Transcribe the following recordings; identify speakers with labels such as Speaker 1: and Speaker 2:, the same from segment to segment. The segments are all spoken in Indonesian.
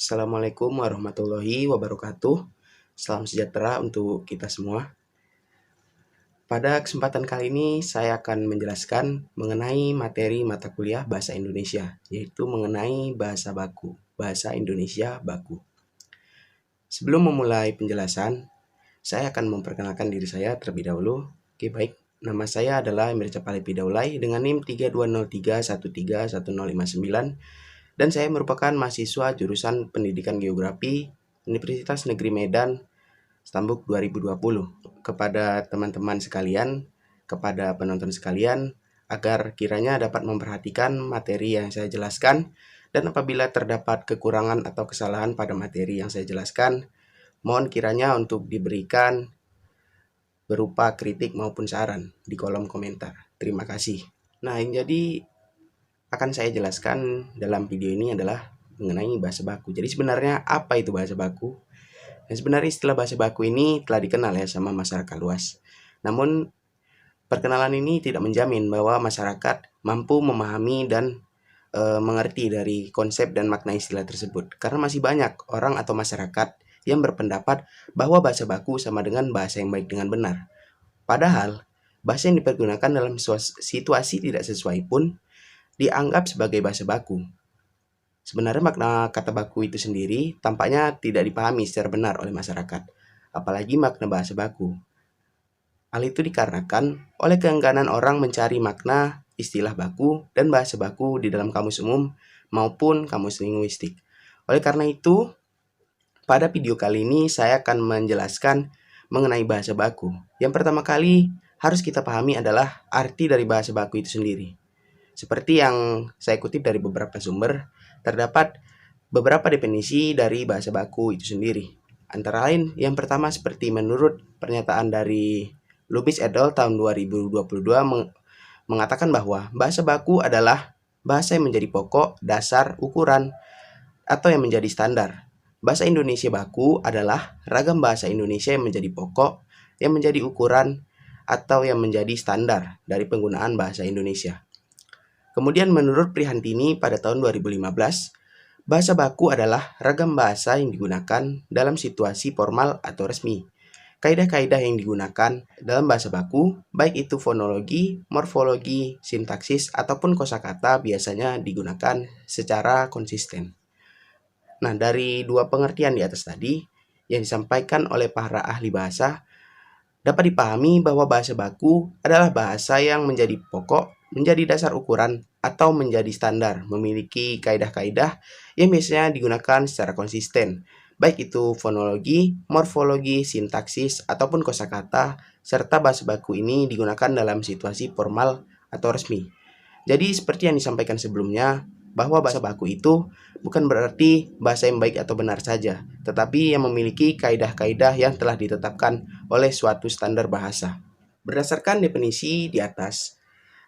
Speaker 1: Assalamualaikum warahmatullahi wabarakatuh. Salam sejahtera untuk kita semua. Pada kesempatan kali ini saya akan menjelaskan mengenai materi mata kuliah Bahasa Indonesia, yaitu mengenai bahasa baku, Bahasa Indonesia baku. Sebelum memulai penjelasan, saya akan memperkenalkan diri saya terlebih dahulu. Oke, baik. Nama saya adalah Emir Capalepi Daulay dengan NIM 3203131059 dan saya merupakan mahasiswa jurusan Pendidikan Geografi Universitas Negeri Medan Stambuk 2020. Kepada teman-teman sekalian, kepada penonton sekalian, agar kiranya dapat memperhatikan materi yang saya jelaskan, dan apabila terdapat kekurangan atau kesalahan pada materi yang saya jelaskan, mohon kiranya untuk diberikan berupa kritik maupun saran di kolom komentar. Terima kasih. Nah, yang jadi akan saya jelaskan dalam video ini adalah mengenai bahasa baku. Jadi sebenarnya apa itu bahasa baku? Dan sebenarnya istilah bahasa baku ini telah dikenal ya sama masyarakat luas. Namun perkenalan ini tidak menjamin bahwa masyarakat mampu memahami dan mengerti dari konsep dan makna istilah tersebut. Karena masih banyak orang atau masyarakat yang berpendapat bahwa bahasa baku sama dengan bahasa yang baik dengan benar. Padahal bahasa yang dipergunakan dalam situasi tidak sesuai pun dianggap sebagai bahasa baku. Sebenarnya makna kata baku itu sendiri tampaknya tidak dipahami secara benar oleh masyarakat, apalagi makna bahasa baku. Hal itu dikarenakan oleh keengganan orang mencari makna istilah baku dan bahasa baku di dalam kamus umum maupun kamus linguistik. Oleh karena itu, pada video kali ini saya akan menjelaskan mengenai bahasa baku. Yang pertama kali harus kita pahami adalah arti dari bahasa baku itu sendiri. Seperti yang saya kutip dari beberapa sumber, terdapat beberapa definisi dari bahasa baku itu sendiri. Antara lain, yang pertama seperti menurut pernyataan dari Lubis et al. Tahun 2022 mengatakan bahwa bahasa baku adalah bahasa yang menjadi pokok, dasar, ukuran, atau yang menjadi standar. Bahasa Indonesia baku adalah ragam bahasa Indonesia yang menjadi pokok, yang menjadi ukuran, atau yang menjadi standar dari penggunaan bahasa Indonesia. Kemudian menurut Prihantini pada tahun 2015, bahasa baku adalah ragam bahasa yang digunakan dalam situasi formal atau resmi. Kaidah-kaidah yang digunakan dalam bahasa baku, baik itu fonologi, morfologi, sintaksis, ataupun kosakata biasanya digunakan secara konsisten. Nah, dari dua pengertian di atas tadi yang disampaikan oleh para ahli bahasa, dapat dipahami bahwa bahasa baku adalah bahasa yang menjadi pokok, menjadi dasar ukuran, atau menjadi standar, memiliki kaidah-kaidah yang biasanya digunakan secara konsisten, baik itu fonologi, morfologi, sintaksis, ataupun kosakata, serta bahasa baku ini digunakan dalam situasi formal atau resmi. Jadi seperti yang disampaikan sebelumnya, bahwa bahasa baku itu bukan berarti bahasa yang baik atau benar saja, tetapi yang memiliki kaidah-kaidah yang telah ditetapkan oleh suatu standar bahasa. Berdasarkan definisi di atas,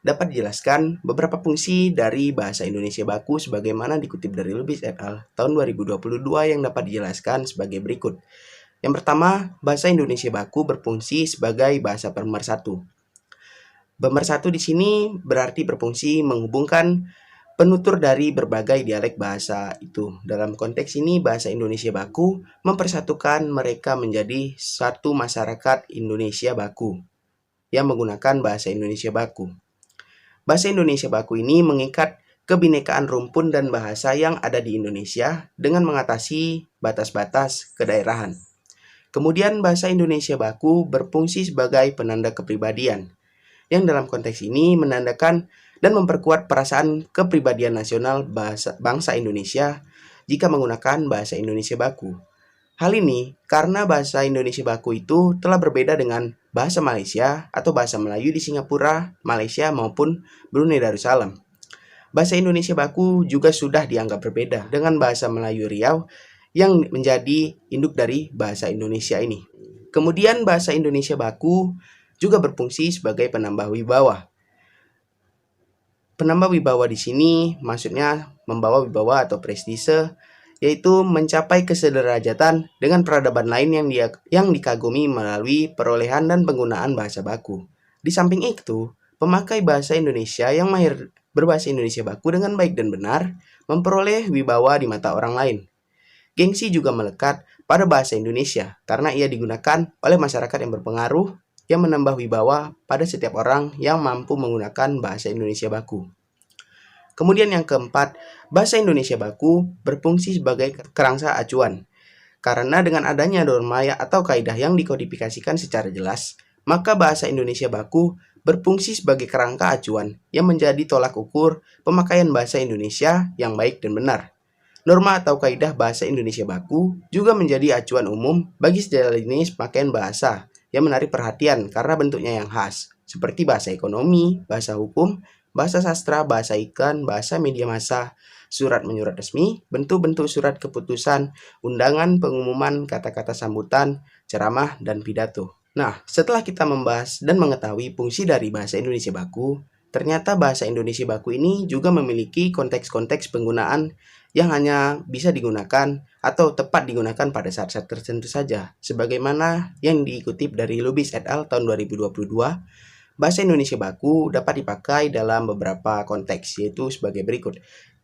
Speaker 1: dapat dijelaskan beberapa fungsi dari bahasa Indonesia baku sebagaimana dikutip dari Lubis et al. Tahun 2022 yang dapat dijelaskan sebagai berikut. Yang pertama, bahasa Indonesia baku berfungsi sebagai bahasa pemersatu. Pemersatu di sini berarti berfungsi menghubungkan penutur dari berbagai dialek bahasa itu. Dalam konteks ini, bahasa Indonesia baku mempersatukan mereka menjadi satu masyarakat Indonesia baku yang menggunakan bahasa Indonesia baku. Bahasa Indonesia baku ini mengikat kebinekaan rumpun dan bahasa yang ada di Indonesia dengan mengatasi batas-batas kedaerahan. Kemudian bahasa Indonesia baku berfungsi sebagai penanda kepribadian, yang dalam konteks ini menandakan dan memperkuat perasaan kepribadian nasional bangsa Indonesia jika menggunakan bahasa Indonesia baku. Hal ini karena bahasa Indonesia baku itu telah berbeda dengan bahasa Malaysia atau bahasa Melayu di Singapura, Malaysia maupun Brunei Darussalam. Bahasa Indonesia baku juga sudah dianggap berbeda dengan bahasa Melayu Riau yang menjadi induk dari bahasa Indonesia ini. Kemudian bahasa Indonesia baku juga berfungsi sebagai penambah wibawa. Penambah wibawa di sini maksudnya membawa wibawa atau prestise, yaitu mencapai kesederajatan dengan peradaban lain yang dikagumi melalui perolehan dan penggunaan bahasa baku. Di samping itu, pemakai bahasa Indonesia yang mahir berbahasa Indonesia baku dengan baik dan benar memperoleh wibawa di mata orang lain. gengsi juga melekat pada bahasa Indonesia karena ia digunakan oleh masyarakat yang berpengaruh yang menambah wibawa pada setiap orang yang mampu menggunakan bahasa Indonesia baku. Kemudian yang keempat, bahasa Indonesia baku berfungsi sebagai kerangka acuan. Karena dengan adanya norma atau kaidah yang dikodifikasikan secara jelas, maka bahasa Indonesia baku berfungsi sebagai kerangka acuan yang menjadi tolak ukur pemakaian bahasa Indonesia yang baik dan benar. Norma atau kaidah bahasa Indonesia baku juga menjadi acuan umum bagi segala jenis pakaian bahasa yang menarik perhatian karena bentuknya yang khas, seperti bahasa ekonomi, bahasa hukum, bahasa sastra, bahasa iklan, bahasa media massa, surat menyurat resmi, bentuk-bentuk surat keputusan, undangan, pengumuman, kata-kata sambutan, ceramah, dan pidato. Nah, setelah kita membahas dan mengetahui fungsi dari bahasa Indonesia baku, ternyata bahasa Indonesia baku ini juga memiliki konteks-konteks penggunaan yang hanya bisa digunakan atau tepat digunakan pada saat-saat tertentu saja. Sebagaimana yang dikutip dari Lubis et al. Tahun 2022, bahasa Indonesia baku dapat dipakai dalam beberapa konteks, yaitu sebagai berikut.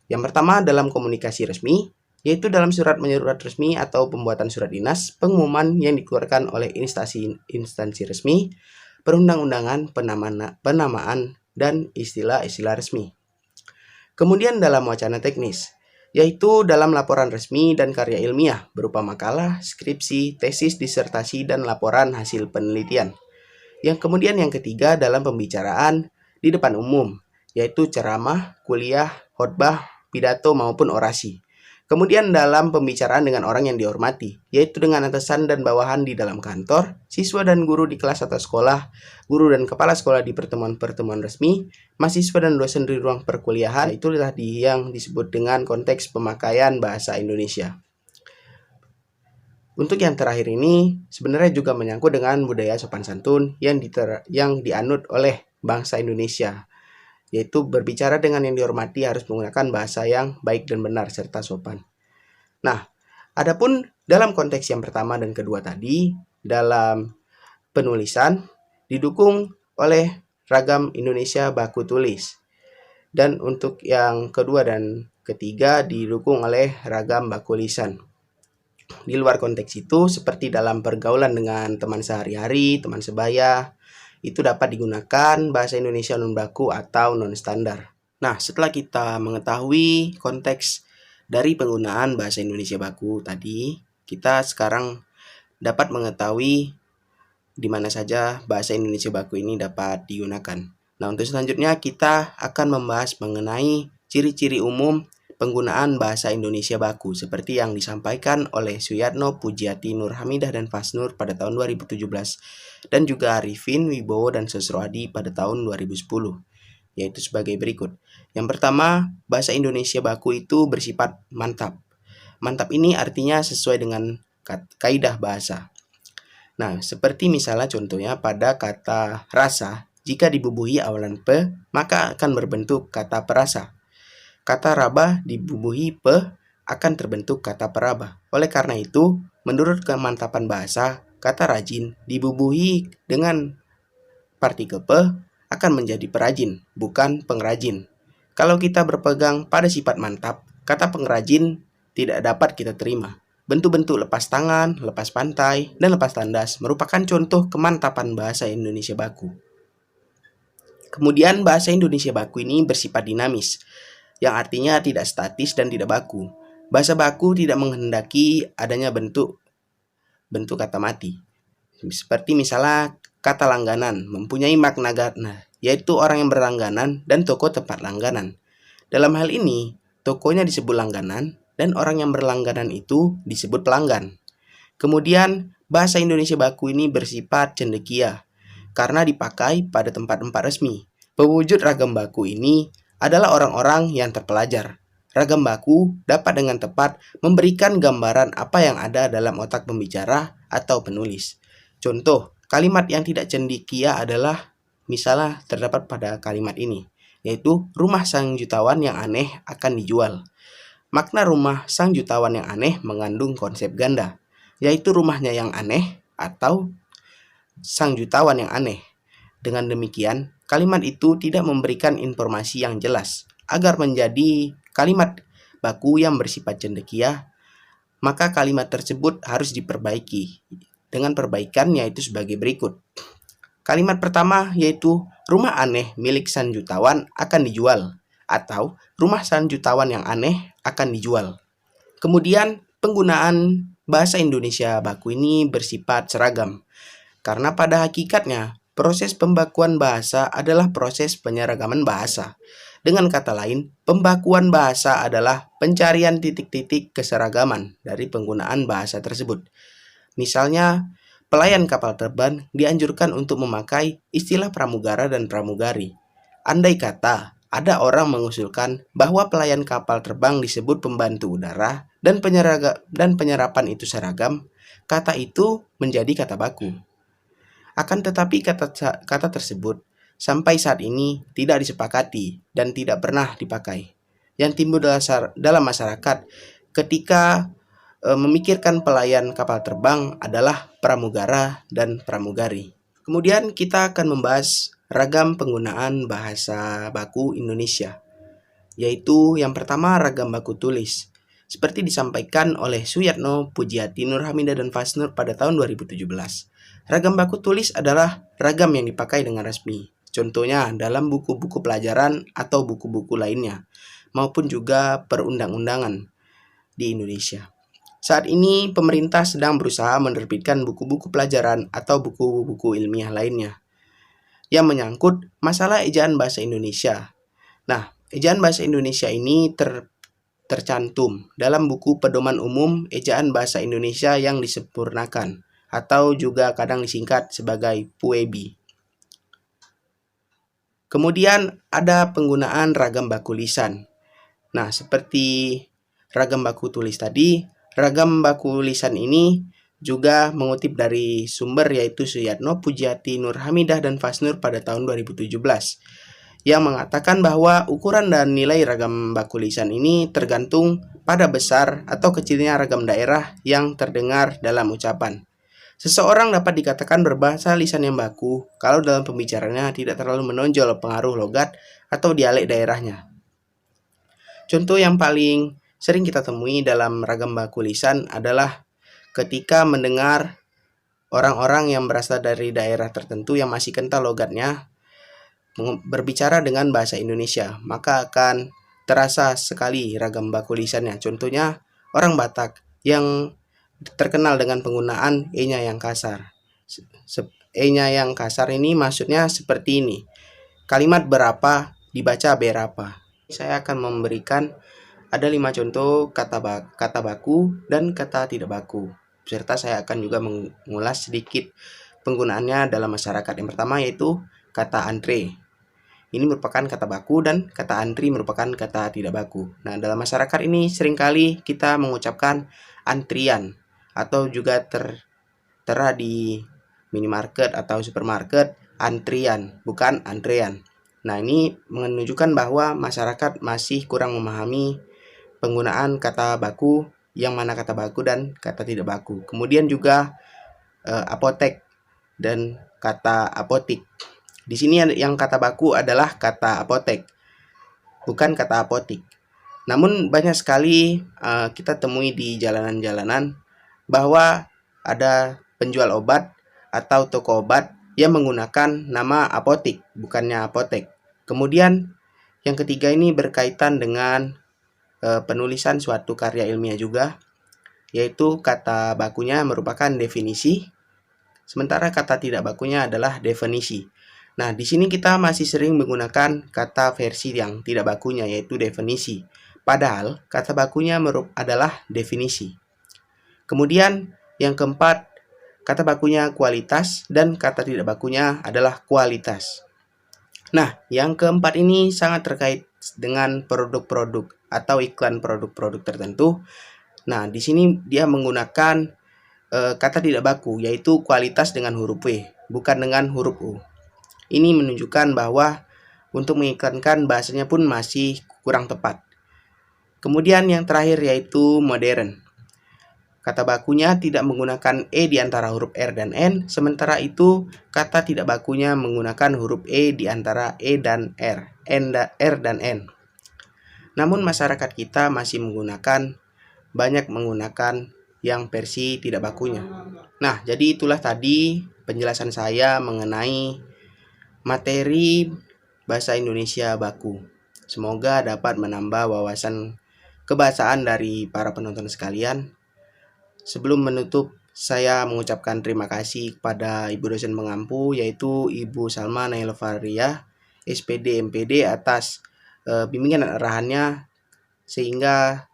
Speaker 1: Yang pertama, dalam komunikasi resmi, yaitu dalam surat menyurat resmi atau pembuatan surat dinas, pengumuman yang dikeluarkan oleh instansi resmi, perundang-undangan, penamaan, dan istilah-istilah resmi. Kemudian dalam wacana teknis, yaitu dalam laporan resmi dan karya ilmiah berupa makalah, skripsi, tesis, disertasi, dan laporan hasil penelitian. Yang ketiga dalam pembicaraan di depan umum, yaitu ceramah, kuliah, khotbah, pidato, maupun orasi. Kemudian dalam pembicaraan dengan orang yang dihormati, yaitu dengan atasan dan bawahan di dalam kantor, siswa dan guru di kelas atau sekolah, guru dan kepala sekolah di pertemuan-pertemuan resmi, mahasiswa dan dosen di ruang perkuliahan. Itu tadi yang disebut dengan konteks pemakaian bahasa Indonesia. Untuk yang terakhir ini sebenarnya juga menyangkut dengan budaya sopan santun yang dianut oleh bangsa Indonesia, yaitu berbicara dengan yang dihormati harus menggunakan bahasa yang baik dan benar serta sopan. Nah, adapun dalam konteks yang pertama dan kedua tadi, dalam penulisan didukung oleh ragam Indonesia baku tulis. Dan untuk yang kedua dan ketiga didukung oleh ragam baku lisan. Di luar konteks itu, seperti dalam pergaulan dengan teman sehari-hari, teman sebaya, itu dapat digunakan bahasa Indonesia non-baku atau non-standar. Nah, setelah kita mengetahui konteks dari penggunaan bahasa Indonesia baku tadi, kita sekarang dapat mengetahui di mana saja bahasa Indonesia baku ini dapat digunakan. Nah, untuk selanjutnya kita akan membahas mengenai ciri-ciri umum penggunaan bahasa Indonesia baku seperti yang disampaikan oleh Suyatno, Pujiati, Nurhamidah, dan Fasnur pada tahun 2017 dan juga Arifin, Wibowo, dan Sosroadi pada tahun 2010, yaitu sebagai berikut. Yang pertama, bahasa Indonesia baku itu bersifat mantap. Mantap ini artinya sesuai dengan kaidah bahasa. Nah, seperti misalnya contohnya pada kata rasa, jika dibubuhi awalan pe, maka akan berbentuk kata perasa. Kata raba dibubuhi pe akan terbentuk kata peraba. Oleh karena itu, menurut kemantapan bahasa, kata rajin dibubuhi dengan partikel pe akan menjadi perajin, bukan pengrajin. Kalau kita berpegang pada sifat mantap, kata pengrajin tidak dapat kita terima. Bentuk-bentuk lepas tangan, lepas pantai, dan lepas tandas merupakan contoh kemantapan bahasa Indonesia baku. Kemudian bahasa Indonesia baku ini bersifat dinamis, yang artinya tidak statis dan tidak baku. Bahasa baku tidak menghendaki adanya bentuk kata mati. Seperti misalnya kata langganan mempunyai makna gana, yaitu orang yang berlangganan dan toko tempat langganan. Dalam hal ini, tokonya disebut langganan dan orang yang berlangganan itu disebut pelanggan. Kemudian, bahasa Indonesia baku ini bersifat cendekia karena dipakai pada tempat-tempat resmi. Pewujud ragam baku ini adalah orang-orang yang terpelajar. Ragam baku dapat dengan tepat memberikan gambaran apa yang ada dalam otak pembicara atau penulis. Contoh, kalimat yang tidak cendekia adalah misalnya terdapat pada kalimat ini, yaitu rumah sang jutawan yang aneh akan dijual. Makna rumah sang jutawan yang aneh mengandung konsep ganda, yaitu rumahnya yang aneh atau sang jutawan yang aneh. Dengan demikian, kalimat itu tidak memberikan informasi yang jelas. Agar menjadi kalimat baku yang bersifat cendekia, maka kalimat tersebut harus diperbaiki. Dengan perbaikan yaitu sebagai berikut. Kalimat pertama yaitu rumah aneh milik San Jutawan akan dijual, atau rumah San Jutawan yang aneh akan dijual. Kemudian penggunaan bahasa Indonesia baku ini bersifat seragam, karena pada hakikatnya proses pembakuan bahasa adalah proses penyeragaman bahasa. Dengan kata lain, pembakuan bahasa adalah pencarian titik-titik keseragaman dari penggunaan bahasa tersebut. Misalnya, pelayan kapal terbang dianjurkan untuk memakai istilah pramugara dan pramugari. Andai kata ada orang mengusulkan bahwa pelayan kapal terbang disebut pembantu udara dan penyerapan itu seragam, kata itu menjadi kata baku. Akan tetapi kata tersebut sampai saat ini tidak disepakati dan tidak pernah dipakai. Yang timbul dalam masyarakat ketika memikirkan pelayan kapal terbang adalah pramugara dan pramugari. Kemudian kita akan membahas ragam penggunaan bahasa baku Indonesia, yaitu yang pertama ragam baku tulis. Seperti disampaikan oleh Suyatno, Pujiati, Nurhamidah, dan Fasnur pada tahun 2017. Ragam baku tulis adalah ragam yang dipakai dengan resmi. Contohnya dalam buku-buku pelajaran atau buku-buku lainnya, maupun juga perundang-undangan di Indonesia. Saat ini pemerintah sedang berusaha menerbitkan buku-buku pelajaran atau buku-buku ilmiah lainnya yang menyangkut masalah ejaan bahasa Indonesia. Nah, ejaan bahasa Indonesia ini tercantum dalam buku Pedoman Umum Ejaan Bahasa Indonesia yang disempurnakan atau juga kadang disingkat sebagai PUEBI. Kemudian ada penggunaan ragam baku lisan. Nah, seperti ragam baku tulis tadi, ragam baku lisan ini juga mengutip dari sumber yaitu Suyatno, Pujiati, Nurhamidah, dan Fasnur pada tahun 2017 yang mengatakan bahwa ukuran dan nilai ragam baku lisan ini tergantung pada besar atau kecilnya ragam daerah yang terdengar dalam ucapan. Seseorang dapat dikatakan berbahasa lisan yang baku kalau dalam pembicaranya tidak terlalu menonjol pengaruh logat atau dialek daerahnya. Contoh yang paling sering kita temui dalam ragam baku lisan adalah ketika mendengar orang-orang yang berasal dari daerah tertentu yang masih kental logatnya berbicara dengan bahasa Indonesia, maka akan terasa sekali ragam baku lisannya. Contohnya orang Batak yang terkenal dengan penggunaan e-nya yang kasar. E-nya yang kasar ini maksudnya seperti ini. Kalimat berapa dibaca berapa. Saya akan memberikan ada 5 contoh kata baku dan kata tidak baku. Serta saya akan juga mengulas sedikit penggunaannya dalam masyarakat. Yang pertama yaitu kata antre. Ini merupakan kata baku dan kata antri merupakan kata tidak baku. Nah, dalam masyarakat ini seringkali kita mengucapkan antrian atau juga tertera di minimarket atau supermarket antrian, bukan antrean. Nah, ini menunjukkan bahwa masyarakat masih kurang memahami penggunaan kata baku, yang mana kata baku dan kata tidak baku. Kemudian juga apotek dan kata apotik. Di sini yang kata baku adalah kata apotek, bukan kata apotik. Namun banyak sekali kita temui di jalanan-jalanan bahwa ada penjual obat atau toko obat yang menggunakan nama apotik, bukannya apotek. Kemudian yang ketiga ini berkaitan dengan penulisan suatu karya ilmiah juga, yaitu kata bakunya merupakan definisi, sementara kata tidak bakunya adalah definisi. Nah, di sini kita masih sering menggunakan kata versi yang tidak bakunya, yaitu definisi. Padahal kata bakunya adalah definisi. Kemudian yang keempat, kata bakunya kualitas dan kata tidak bakunya adalah kualitas. Nah, yang keempat ini sangat terkait dengan produk-produk atau iklan produk-produk tertentu. Nah, di sini dia menggunakan kata tidak baku, yaitu kualitas dengan huruf W, bukan dengan huruf U. Ini menunjukkan bahwa untuk mengiklankan bahasanya pun masih kurang tepat. Kemudian yang terakhir yaitu modern. Kata bakunya tidak menggunakan E di antara huruf R dan N, sementara itu kata tidak bakunya menggunakan huruf E di antara E dan R dan N. Namun masyarakat kita masih menggunakan banyak menggunakan yang versi tidak bakunya. Nah, jadi itulah tadi penjelasan saya mengenai materi bahasa Indonesia baku. Semoga dapat menambah wawasan kebahasaan dari para penonton sekalian. Sebelum menutup, saya mengucapkan terima kasih kepada Ibu dosen pengampu, yaitu Ibu Salma Nailovaria, SPD MPD, atas bimbingan dan arahannya sehingga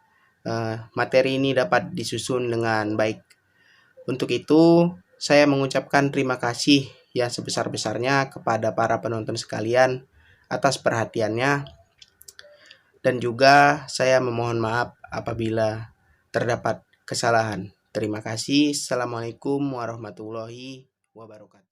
Speaker 1: materi ini dapat disusun dengan baik. Untuk itu, saya mengucapkan terima kasih yang sebesar-besarnya kepada para penonton sekalian atas perhatiannya, dan juga saya memohon maaf apabila terdapat kesalahan. Terima kasih. Assalamualaikum warahmatullahi wabarakatuh.